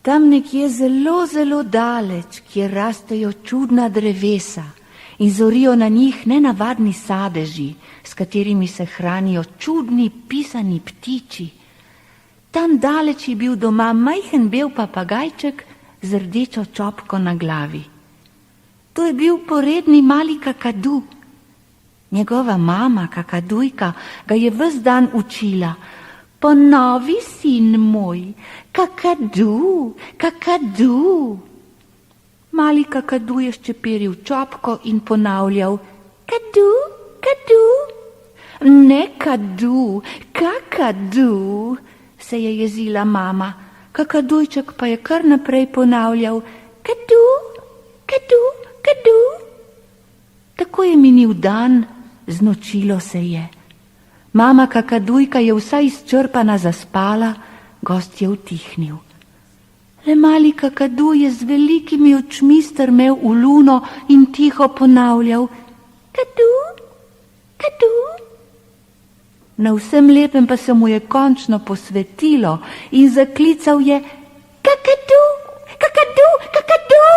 Tam nekje zelo, zelo daleč, kjer rastejo čudna drevesa in zorijo na njih nenavadni sadeži, s katerimi se hranijo čudni pisani ptiči. Tam daleč je bil doma majhen bel papagajček z rdečo čopko na glavi. To je bil poredni mali kakadu. Njegova mama, kakadujka, ga je ves dan učila. Ponovi, sin moj, kakadu, kakadu. Mali kakadu je ščeperil čopko in ponavljal, kadu, kadu. Ne kadu, kakadu, se je jezila mama. Kakadujček pa je kar naprej ponavljal, kadu, kadu, kadu. Tako je minil dan, znočilo se je. Mama kakadujka je vsa izčrpana zaspala, gost je utihnil. Le mali kakadu je z velikimi očmi strmel v luno in tiho ponavljal, kadu, kadu. Na vsem lepem pa se mu je končno posvetilo in zaklical je, kakadu, kakadu, kakadu.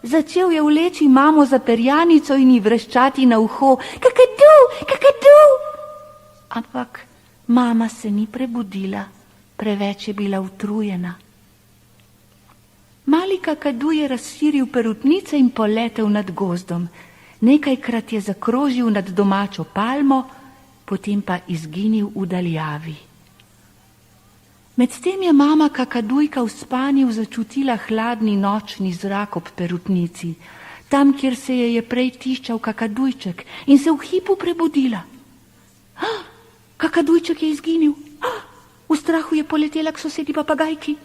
Začel je vleči mamo za perjanico in ji vreščati na uho, kakadu, kakadu. Ampak mama se ni prebudila, preveč je bila utrujena. Mali kakadu je razširil perutnice in poletel nad gozdom. Nekajkrat je zakrožil nad domačo palmo, potem pa izginil v daljavi. Medtem je mama kakadujka v spanju začutila hladni nočni zrak ob perutnici, tam, kjer se je prej tiščal kakadujček, in se v hipu prebudila. Kakadujček je izginil. V strahu je poletela k sosedi papagajki.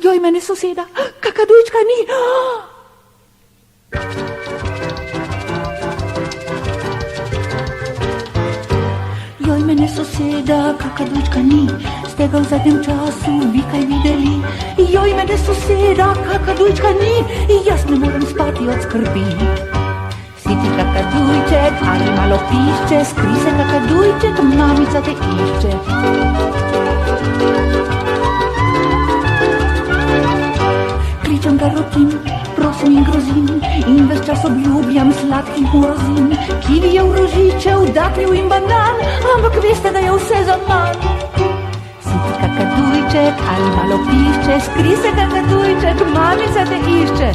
Joj, mene soseda, kakadujčka ni. Joj, mene soseda, kakadujčka ni. Ste ga v zadnjem času vi kaj videli? Joj, mene soseda, kakadujčka ni. Jaz ne morem spati od skrbi. Si ti kakadujček ali malo pišče, skri se kakadujček, mamica te išče. Kličem ga rotim, prosim in grozim, in ves čas obljubljam sladkih morozin. Kivijev, rožičev, datljev in banan, ampak veste, da je vse za manj. Si ti kakadujček ali malo pišče, skri se kakadujček, mamica te išče.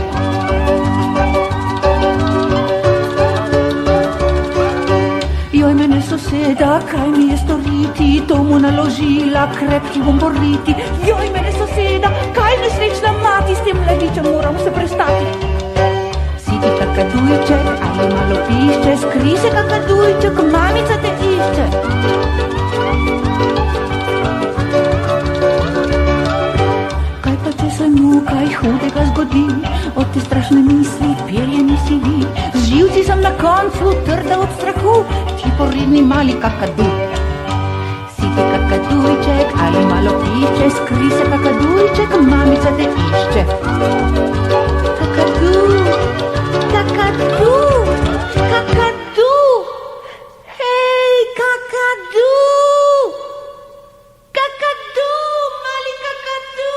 Joj, mene soseda, kaj mi je storiti, to mu naložila, krepki bom boriti. Joj, mene soseda, kaj nesrečna mati, s tem mladičem moram se prestati. Si ti kakadujček ali malo pišče, skri se kakadujček, mamica te išče. Kaj pa če se mu kaj hudega zgodi, od te strašne misli perje mi sivi. Z živci sem na koncu trda od strahu, ti poredni mali kakadu. Si ti kakadujček ali malo pišče, skri se kakadujček, mamica te išče. Kakadu, kakadu, kakadu, hej, kakadu, kakadu, mali kakadu,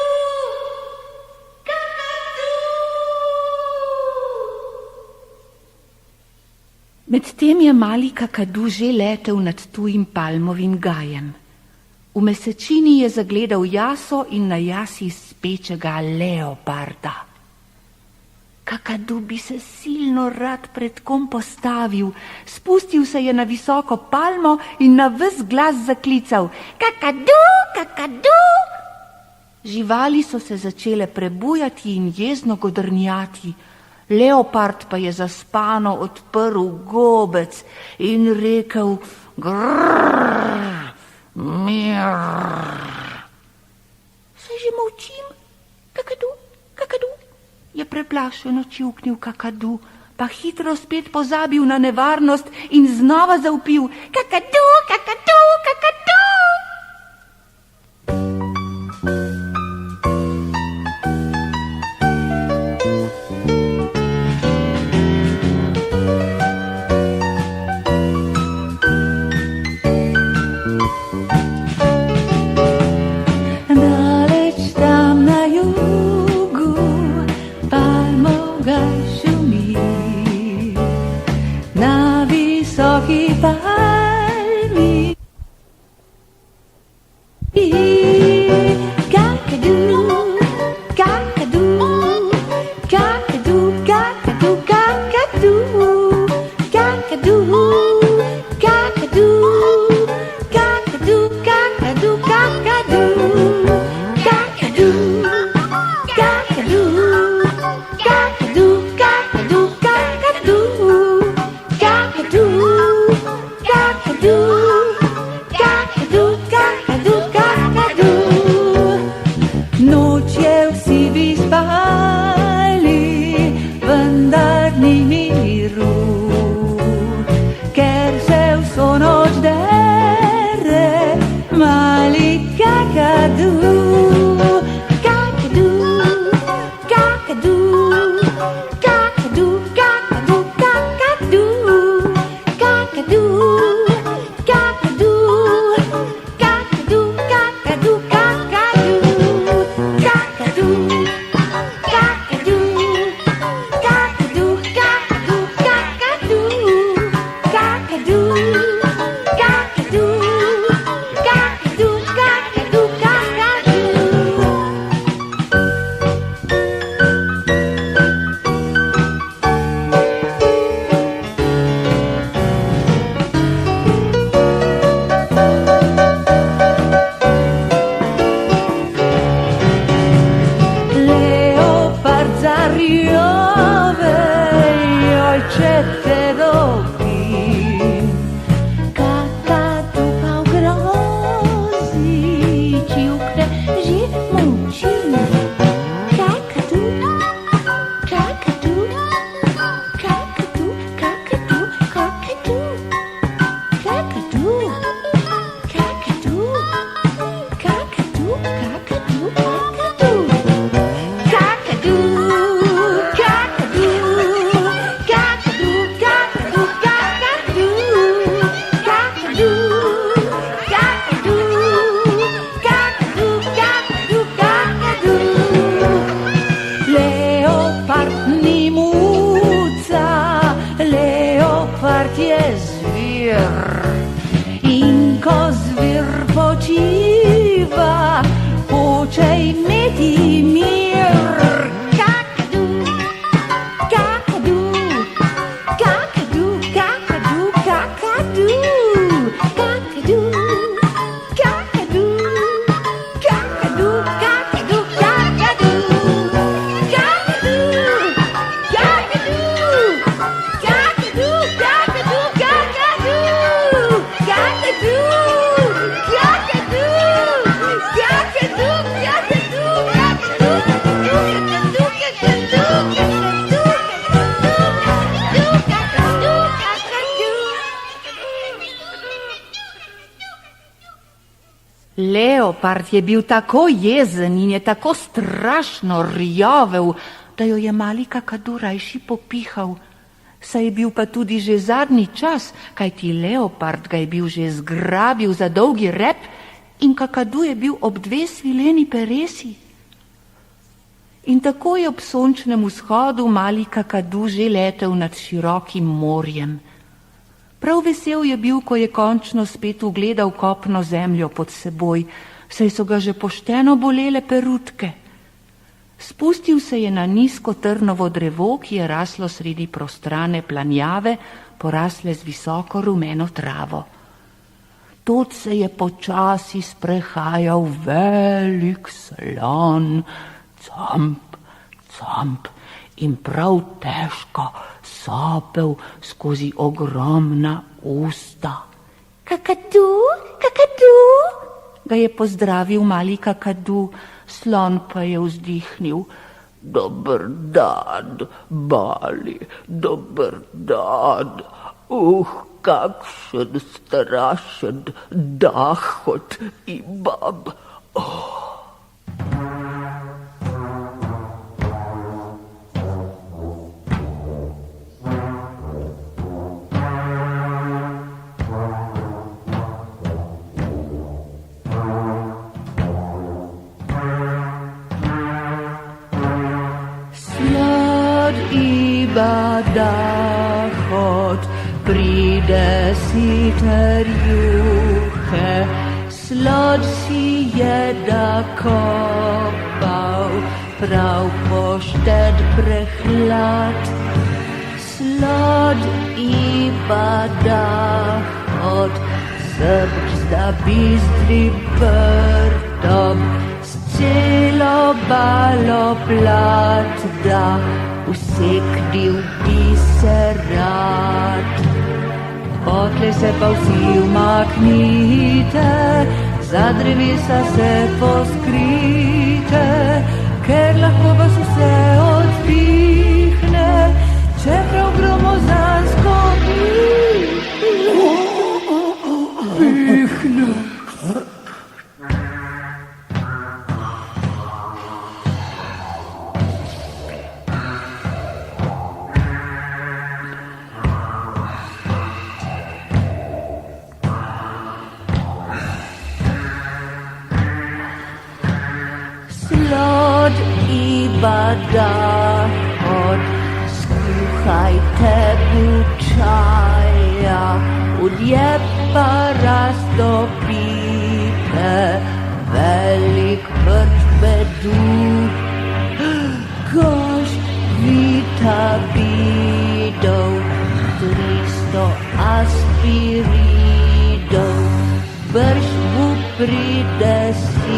kakadu. Medtem je mali kakadu že letel nad tujim palmovim gajem. V mesečini je zagledal jaso in na jasi spečega leoparda. Kakadu bi se silno rad pred kom postavil, spustil se je na visoko palmo in na ves glas zaklical, kakadu, kakadu. Živali so se začele prebujati in jezno godrnjati. Leopard pa je zaspano odprl gobec in rekel, grrrr, mir. Se že molčim, kakadu, kakadu, je preplašeno čivknil kakadu, pa hitro spet pozabil na nevarnost in znova zavpil, kakadu, kakadu, kakadu. Daleč tam na jugu Leopard je bil tako jezen in je tako strašno rjavel, da jo je mali kakadu rajši popihal. Saj je bil pa tudi že zadnji čas, kajti Leopard ga je bil že zgrabil za dolgi rep in kakadu je bil ob 2 svileni peresi. In tako je ob sončnem vzhodu mali kakadu že letel nad širokim morjem. Prav vesel je bil, ko je končno spet ugledal kopno zemljo pod seboj, saj so ga že pošteno bolele perutke. Spustil se je na nizko trnovo drevo, ki je raslo sredi prostrane planjave, porasle z visoko rumeno travo. Tod se je počasi sprehajal velik slon, camp, camp, in prav težko sopel skozi ogromna usta. Kakadu, kakadu, ga je pozdravil mali kakadu, slon pa je vzdihnil. Dober dan, mali, dober dan. Kakšen strašen dahot imam. Dahot pride si ter juhe, slod si je da kopal, prav pošted prehlad. Slod iba dahot, srbč da bistri prdom, s celo balo plat da, useknil bi se rad. Potle se pa vsi umaknite, za drevesa se poskrite, ker lahko vas vse odpihne, čeprav gromozansko pihne. Dahot, skuhajte bučaja, udje pa raztopite, velik vrč bedu. Koš vitabidov, 300 aspiridov, brž mu pridesite,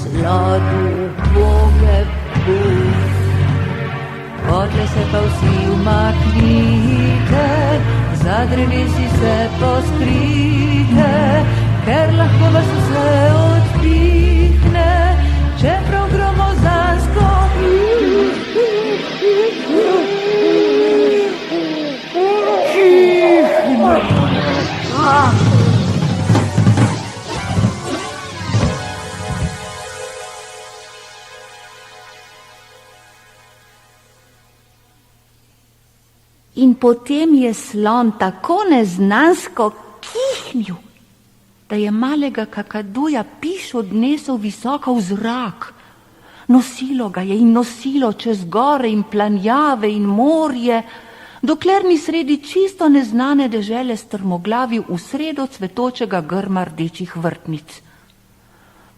slodu boge buf. Potle se pa vsi umaknite, za drevesi se poskrite, ker lahko vas vse odpihne, čeprav gromozansko In potem je slon tako neznansko kihnil, da je malega kakaduja piš odnesel visoko v zrak. Nosilo ga je in nosilo čez gore in planjave in morje, dokler ni sredi čisto neznane dežele strmoglavil v sredo cvetočega grma rdečih vrtnic.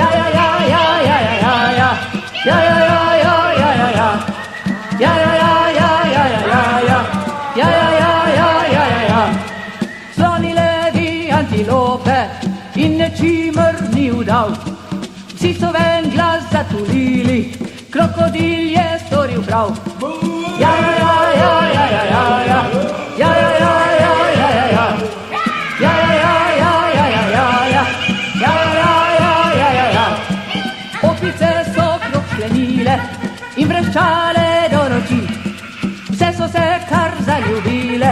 Ja, ja, ja, ja, ja, ja, ja, ja. Ja, ja, ja, ja, ja, ja, ja. Ja, ja, ja, ja, ja, ja, ja, ja. Ja, ja, ja, ja, ja, ja, ja. Sloni, levi, antilope in nečimr ni udal. Vsi so ven glas zatulili, krokodil je storil prav. Ja, ja, ja, ja, ja, ja, ja, ja. Ja, ja, ja, ja, ja, ja, ja. Ja, ja, ja, ja, ja, ja, ja, ja. Ja, ja, ja, ja, ja, ja. Opice so krog sklenile in vreščale do noči. Vse so se kar zaljubile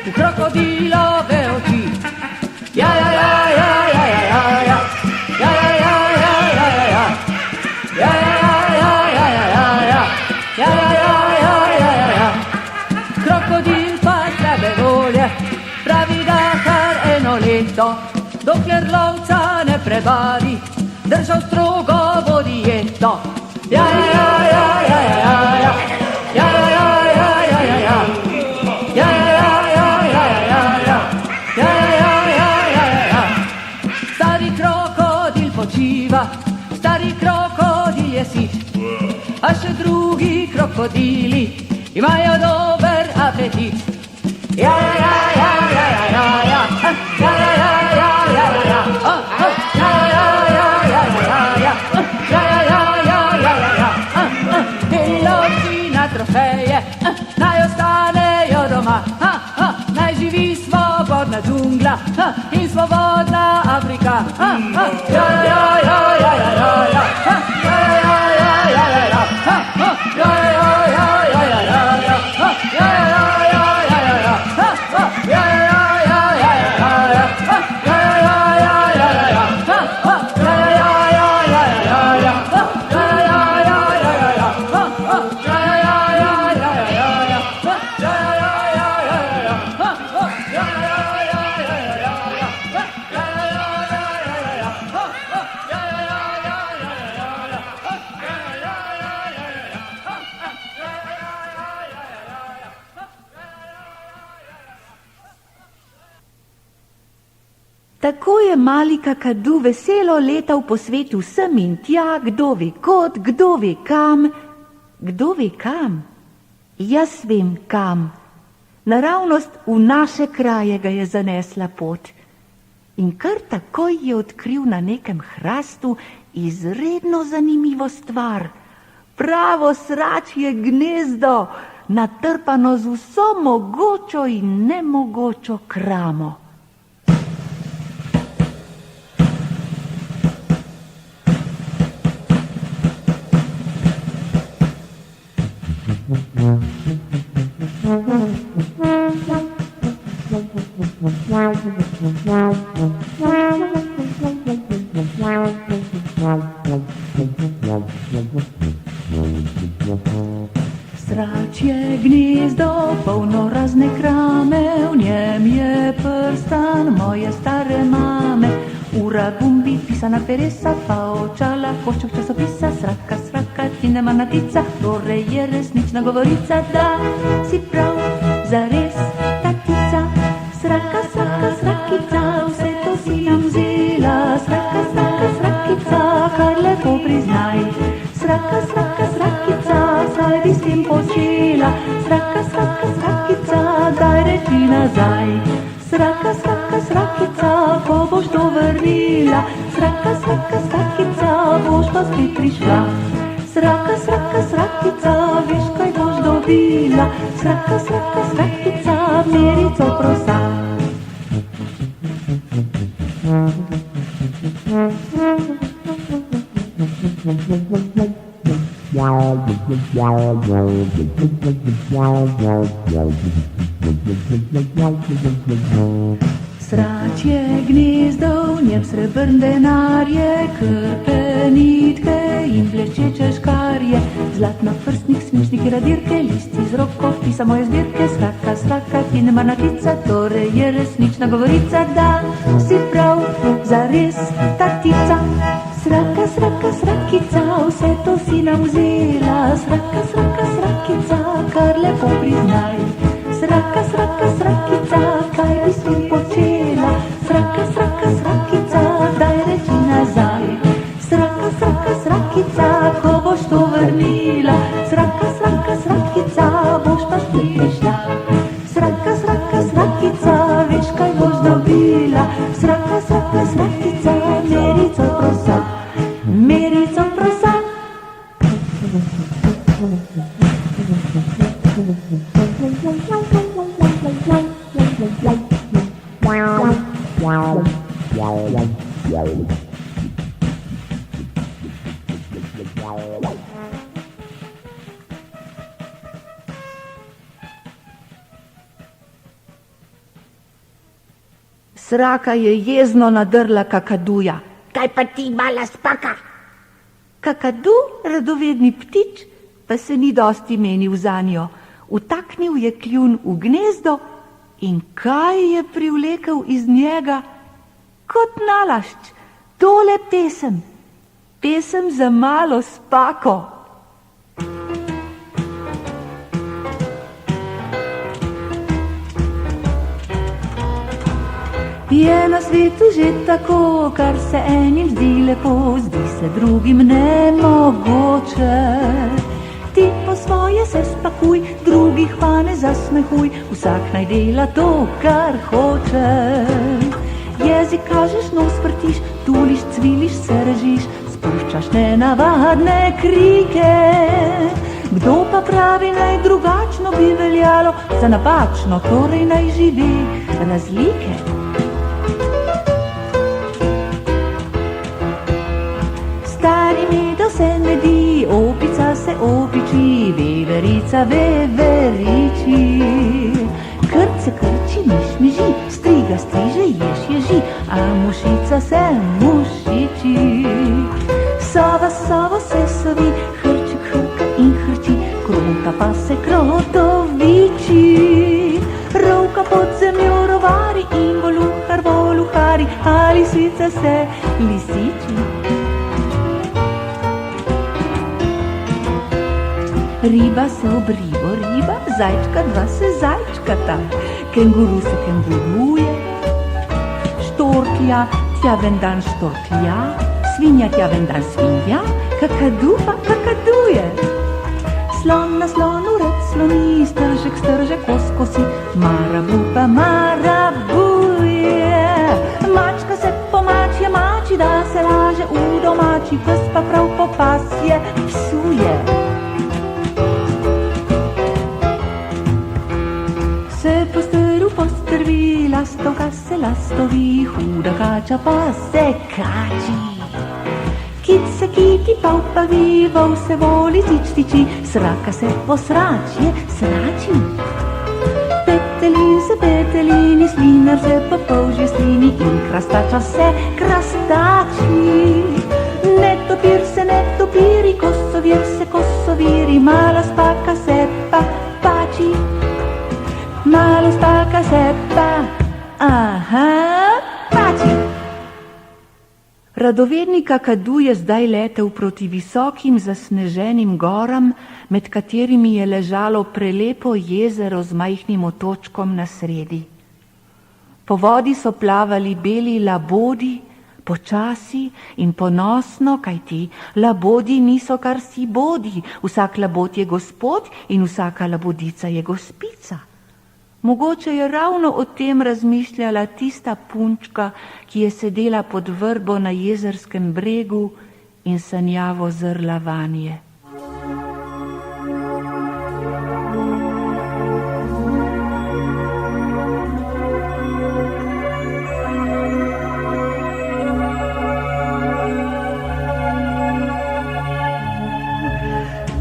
v krokodilove oči. Ja, ja, ja, ja, ja, ja, ja, ja. Ja, ja, ja, ja, ja, ja, ja. Ja, ja, ja, ja, ja, ja, ja. Ja, ja, ja, ja, ja, ja, ja. Krokodil pa slabe volje pravi, da kar eno leto, dokler lovca ne prevari, držal strogo bo dieto. Ja, ja, ja, ja, ja, ja, ja. Ja, ja, ja, ja, ja, ja, ja. Ja, ja, ja, ja, ja, ja, ja. Ja, ja, ja, ja, ja, ja. Stari krokodil počiva, stari krokodil je sit, a še drugi krokodili imajo dober apetit. Ja, ja, ja, ja, ja, ja, ja. Ja, ja, ja, ja, ja, ja, ja. Ja, ja, ja, ja, ja, ja, ja. Ja, ja, ja, ja, ja, ja, ja. In lovci na trofeje naj ostanejo doma. Naj živi svobodna džungla in svobodna Afrika. Ja, ja, ja, ja, ja, ja, ja. Ja, ja, ja, ja, ja, ja. Ja, ja, ja, ja, ja, ja, ja. Ja, ja, ja, ja, ja, ja. Ja, ja, ja, ja, ja, ja, ja. Ja, ja, ja, ja, ja, ja. Ja, ja, ja, ja, ja, ja, ja. Ja, ja, ja, ja, ja, ja. Ja, ja, ja, ja, ja, ja, ja. Ja, ja, ja, ja, ja, ja. Ja, ja, ja, ja, ja, ja, ja. Ja, ja, ja, ja, ja, ja. Ja, ja, ja, ja, ja, ja, ja. Ja, ja, ja, ja, ja, ja. Tako je mali kakadu veselo letal po svetu sem in tja, kdo ve kod, kdo ve kam. Kdo ve kam? Jaz vem kam. Naravnost v naše kraje ga je zanesla pot. In kar takoj je odkril na nekem hrastu izredno zanimivo stvar. Pravo sračje gnezdo, natrpano z vso mogočo in nemogočo kramo. Sračje gnezdo, polno razne krame, v njem je prstan moje stare mame. Ura, gumbi, pisana peresa, pa očala, košček časopisa, sraka, sraka, tinema natica, torej je resnična govorica, da si prav, zares, tatica. Sraka, sraka, srakica, vse to si nam vzela, sraka, sraka, srakica, kar lepo priznaj. Sraka, sraka, srakica, saj bi s tem počela, sraka, sraka, srakica, daj reči nazaj. Sraka, sraka, srakica, ko boš to vrnila, sraka, sraka, srakica, boš pa spet prišla. Sraka, sraka, srakica, veš, kaj boš dobila, sraka, sraka, srakica, merico prosa. Sračje gnezdo, v njem srebrn denar je, krpe, nitke in bleščeče škarje, zlatna prstnik, svinčnik, radirke, listi z roko, pisa moje zbirke. Sraka, sraka, ti ne marnatica, torej je resnična govorica, da si prav, zares, tatica. Sraka, sraka, srakica, vse to si nam vzela, sraka, sraka, srakica, kar lepo priznaj. Sraka, sraka, srakica, kaj bi s tem počela, sraka, sraka, srakica, daj reči nazaj. Sraka, ko boš to vrnila. Sraka, sraka, srakica, boš pa spet prišla. Sraka, sraka, srakica, veš kaj boš dobila. Sraka, sraka, srakica, merico prosa, merico prosa. Sraka je jezno nadrla Kakaduja. Kaj pa ti, mala spaka? Kakadu, radovedni ptič, pa se ni dosti menil zanjo. Utaknil je kljun v gnezdo in kaj je privlekel iz njega? Kot nalašč, tole pesem, pesem za malo spako. Je na svetu že tako, kar se enim zdi lepo, zdi se drugim nemogoče. Ti po svoje se spakuj, drugih pa ne zasmehuj, vsak naj dela to, kar hoče. Jezik kažeš, nos vrtiš, tuliš, cviliš, se režiš, spuščaš nenavadne krike. Kdo pa pravi, naj drugačno bi veljalo, za napačno, torej naj živi razlike. Stari medo se medi, opica se opiči, veverica veveriči. Krce krči, miš miži, striga striže, jež ježi, a mušica se mušiči. Sova sovo se sovi, hrček hrka in hrči, krota pa se krotoviči. Rovka pod zemljo rovari in voluhar voluhari, a lisica se lisiči. Riba se ob ribo riba, zajčka dva se zajčkata, kenguru se kenguruje, štorklja tja vendan štorklja, svinja tja vendan svinja, kakadu pa kakaduje. Slon na slonu rad sloni, stržek stržek kosi, marabu pa marabuje. Mačka se po mačje mači, da se laže v domači, pes pa prav po pasje psuje. Se po steru postrvi, lastovka se lastovi, huda kača pa se kači. Kit se kiti paupavi, vol se voli tič tiči, sraka se po sračje srači. Petelin se petelini, slinar se po polžje slini in krastača se krastači. Netopir se netopiri, kosovir se kosoviri, mala spaka se pa pači. Malo spaka se pa, pači. Radovedni Kakadu je zdaj letel proti visokim zasneženim goram, med katerimi je ležalo prelepo jezero z majhnim otočkom na sredi. Po vodi so plavali beli labodi, počasi in ponosno, kajti labodi niso kar si bodi, vsak labod je gospod in vsaka labodica je gospica. Mogoče je ravno o tem razmišljala tista punčka, ki je sedela pod vrbo na jezerskem bregu in sanjavo zrla vanje.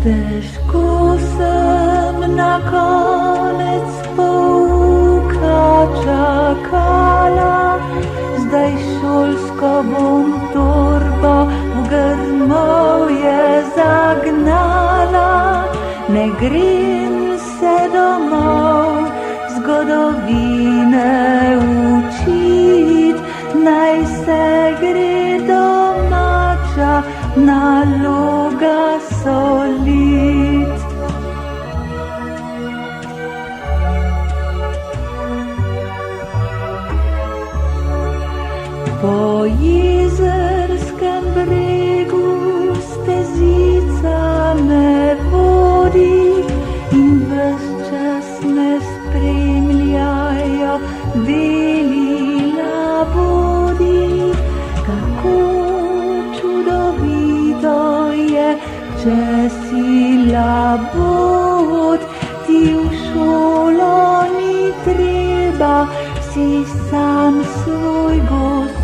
Težko sem na konec čakala, zdaj šolsko bom torbo v grmovje zagnala. Ne grem se domov zgodovine učit, naj se gre domača naloga solit. Po jezerskem bregu stezica si labod, ti v šolo ni treba, si sam svoj gospod.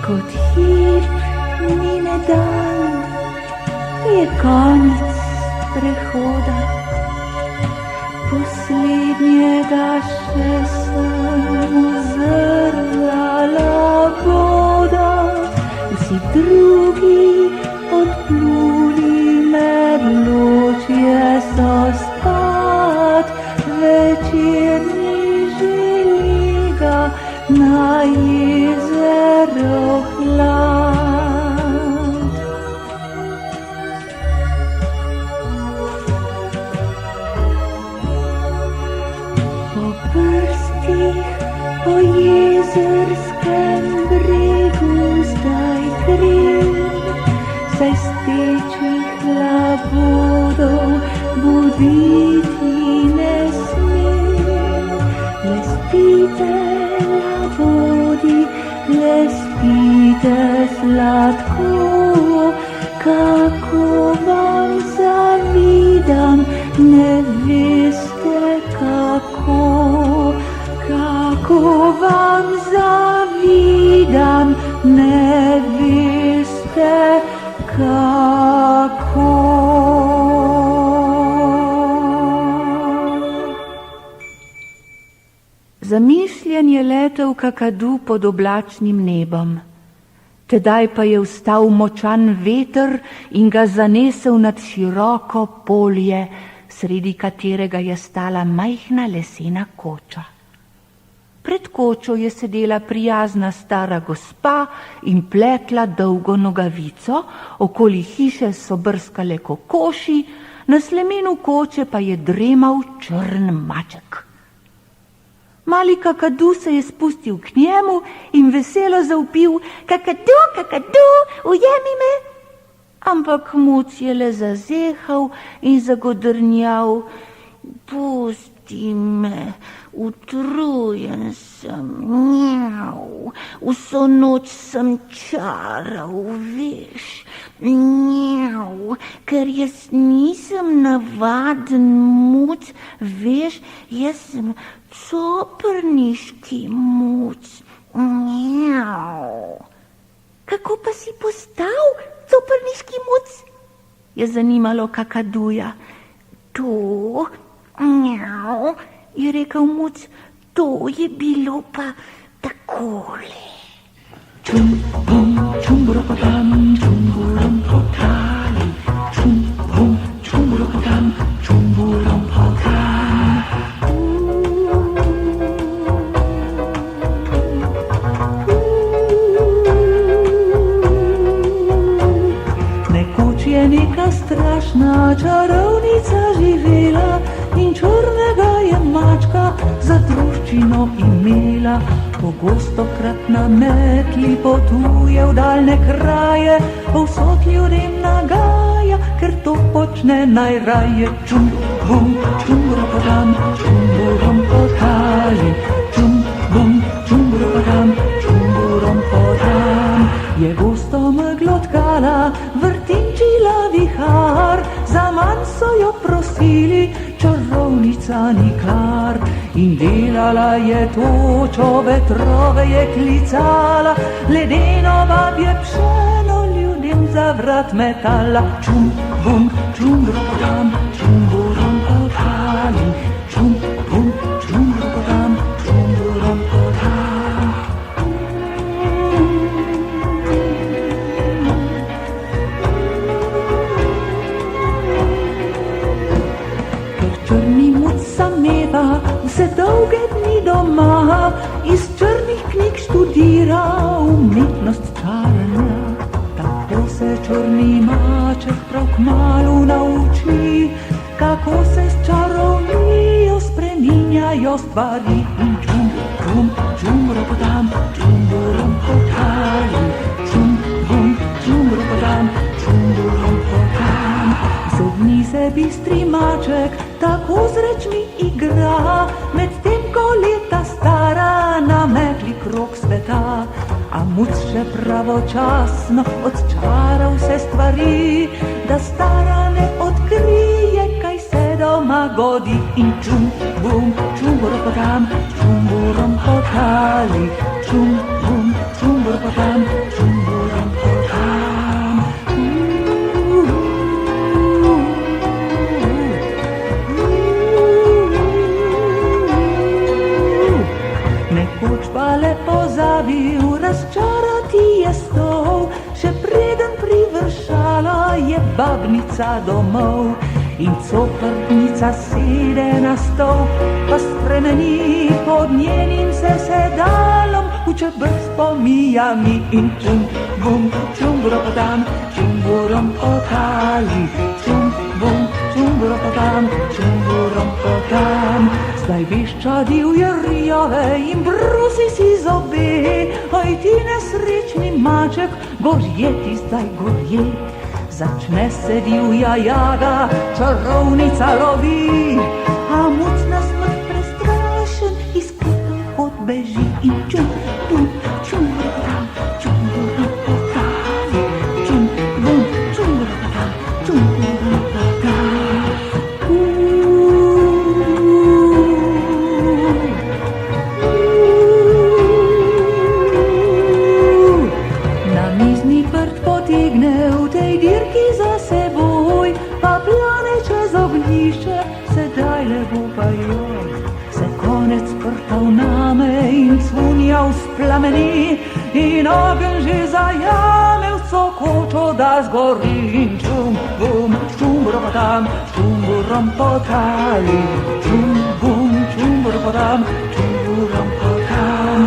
Kot hip mine dan, je konec prehoda, poslednjega še sem zrla voda. Vsi drugi odpluli med ločje so spat, večerni želiga na jezero hlad. Po prstih po jezerskem bregu zdaj grem, saj stečih labodov buditi ne smem. Le spite, labodi, le spite sladko, kako vam zavidam, ne veste kako. Kako vam zavidam, ne veste kako. Zamišljen je letel kakadu pod oblačnim nebom. Tedaj pa je vstal močan veter in ga zanesel nad široko polje, sredi katerega je stala majhna lesena koča. Pred kočo je sedela prijazna stara gospa in pletla dolgo nogavico, okoli hiše so brskale kokoši, na slemenu koče pa je dremal črn maček. Mali kakadu se je spustil k njemu in veselo zavpil: kakadu, kakadu, ujemi me! Ampak muc je le zazehal in zagodrnjal: pusti me, utrujen sem, njav, vso noč sem čaral, veš, njav, ker jaz nisem navaden muc, veš, jaz sem coprniški muc, njav. Kako pa si postal coprniški muc? Je zanimalo kakaduja. To, njav, je rekel muc, to je bilo pa takole. Čum, bum, čumburopotam, čumburompotali, čum, bum, čumburopotam, čumburompotali. Nekoč je neka strašna čarovnica živela in črnega je mačka za druščino imela. Pogostokrat na metli potuje v daljne kraje, povsod ljudem nagaja, ker to počne najraje. Čum, bum, čumburopotam, čumburompotali, čum, bum, čumburopotam, čumburompotali. Je gosto meglo tkala, vrtinčila vihar, zaman so jo prosili, čarovnica nikar. In delala je točo, vetrove je klicala, ledeno babje pšeno ljudem za vrat metala. Čum, bum, čumburopotam, čumburompotali, čum, bum, čumburopotam, čumburompotali. Črni muc sameva vse dolge dni doma, iz črnih knjig študira umetnost čaranja. Tako se črni maček prav kmalu nauči, kako se s čarovnijo spreminjajo stvari. Čum, bum, čumburopotam, čumburompotali, čum, bum, čumburopotam, čumburompotali. Zobni se bistri maček tako z rečmi igra, medtem ko leta stara okrog sveta, a muc še pravočasno odčara vse stvari, da stara ne odkrije, kaj se doma godi. In čum, bum, čumburopotam, čumburompotali, čum, bum, čumburopotam, čumburopotam. Nekoč pa le pozabil razčarati je stol, še preden privršala je babnica domov. In coprnica sede na stol, pa spremeni pod njenim sesedalom v čebrk s pomijami. In čum, bum, čumburopotam, čumburompotali, čum, bum, čumburopotam, čumburopotam. Zdaj višča divje rjave in brusi si zobe, aj ti nesrečni maček, gorje ti zdaj gorje. Začne se divja jaga, čarovnica lovi, a muc na smrt prestrašen iz kletov kot beži. In čum, bum, čumburopotam, čumburopotam, čum, bum, čumburopotam, čumburopotam. Na mizni prt potegne v tej dirki za seboj, pa plane čez ognjišče, sedaj lepo pa joj. Se konec prtal name in cvunjal s plameni, in ogenj že zajame vso kočo, da zgori. In čum, bum, čumburopotam, čumburompotali, čum, bum, čumburopotam, čumburopotam.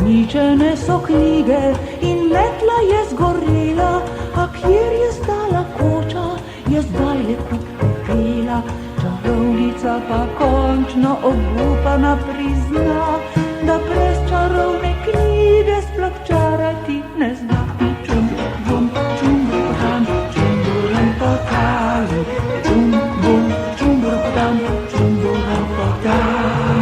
Uničene so knjige in metla je zgorela, a kjer je stala koča, je zdaj lepo pepela. Čarovnica pa končno obupana prizna, da brez čarovne knjige sploh čarati ne zna. In čum, bum, čumburopotam, čumburompotali, čum, bum, čumburopotam, čumburopotam.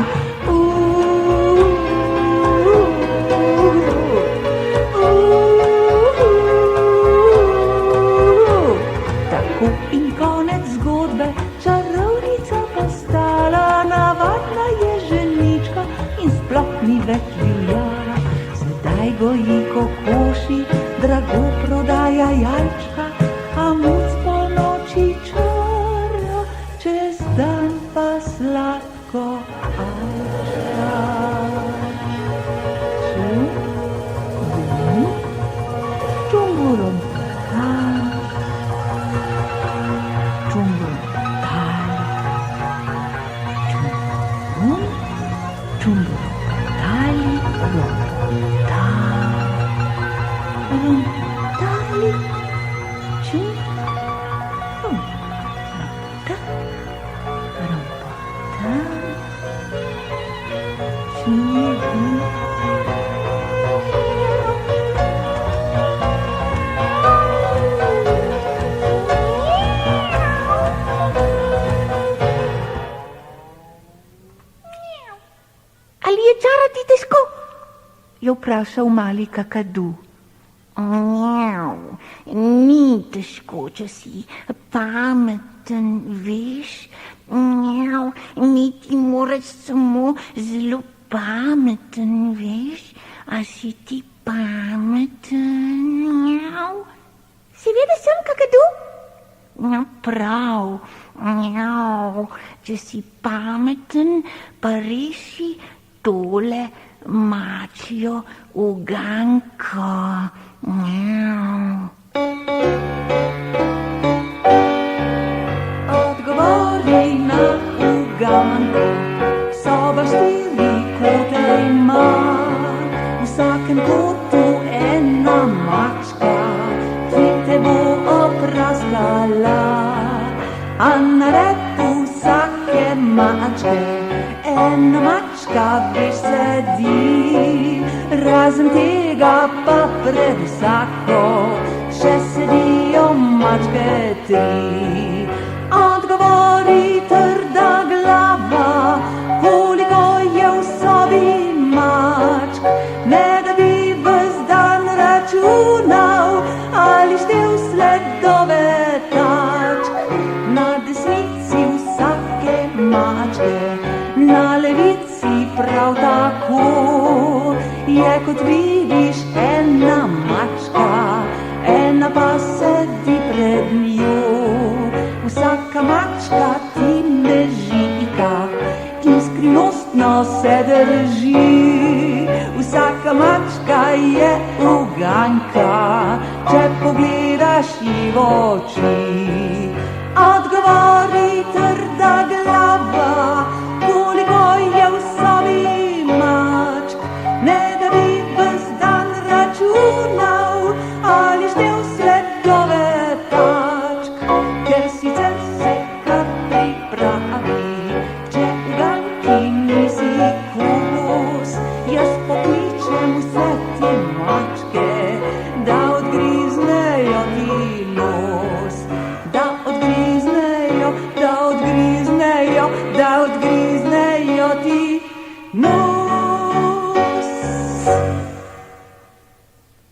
In konec zgodbe, čarovnica pa stala, navadna je ženička in sploh ni več divjala. Sedaj goji kokoši, drago prodaja jajčka, a muc po noči čara, čez dan pa sladko alčka. Čum, bum, čumburopotam, čumburompotali, rompotali, čum, bum, rompotali, čum, bum. Ali je čarati težko? Je vprašal mali kakadu. Ni težko, če si pameten, veš. Niti moraš samo zelo pameten, veš. A si ti pameten? Seveda sem kakadu. Prav, če si pameten, pa reši tole mačjo uganko. Odgovori na uganko, soba 4 kote ima, v vsakem kotu ena mačka, ki te bo opraskala. A na repu vsake mačke ena mačka veš sedi, razen tega pa pred vsako še sedijo mačke 3. Odgovori trda glava, koliko je v sobi mačk, strahu je, kot vidiš, ena mačka, ena pa sedi pred njo. Vsaka mačka ti bežika in skrivnostno se drži. Vsaka mačka je uganka, če pogledaš ji v oči. Odgovori trda glava, koliko je v sobi mačk, ne da bi ves dan računal ali štel sledove tačk, ker sicer se kar pripravi, če uganki nisi kos. Jaz pokličem vse ti mačke, da odgriznejo ti nos, da odgriznejo ti nos.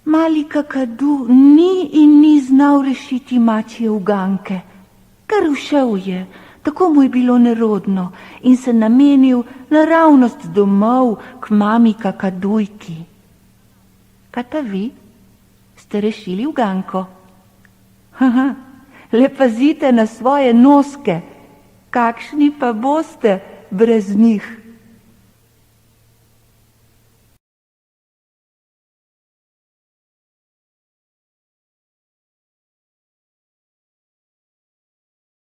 Mali kakadu ni znal rešiti mačje uganke, kar ušel je, tako mu je bilo nerodno in se namenil naravnost domov k mami kakadujki. Kaj pa vi? Ste rešili uganko? Haha, le pazite na svoje noske, kakšni pa boste brez njih.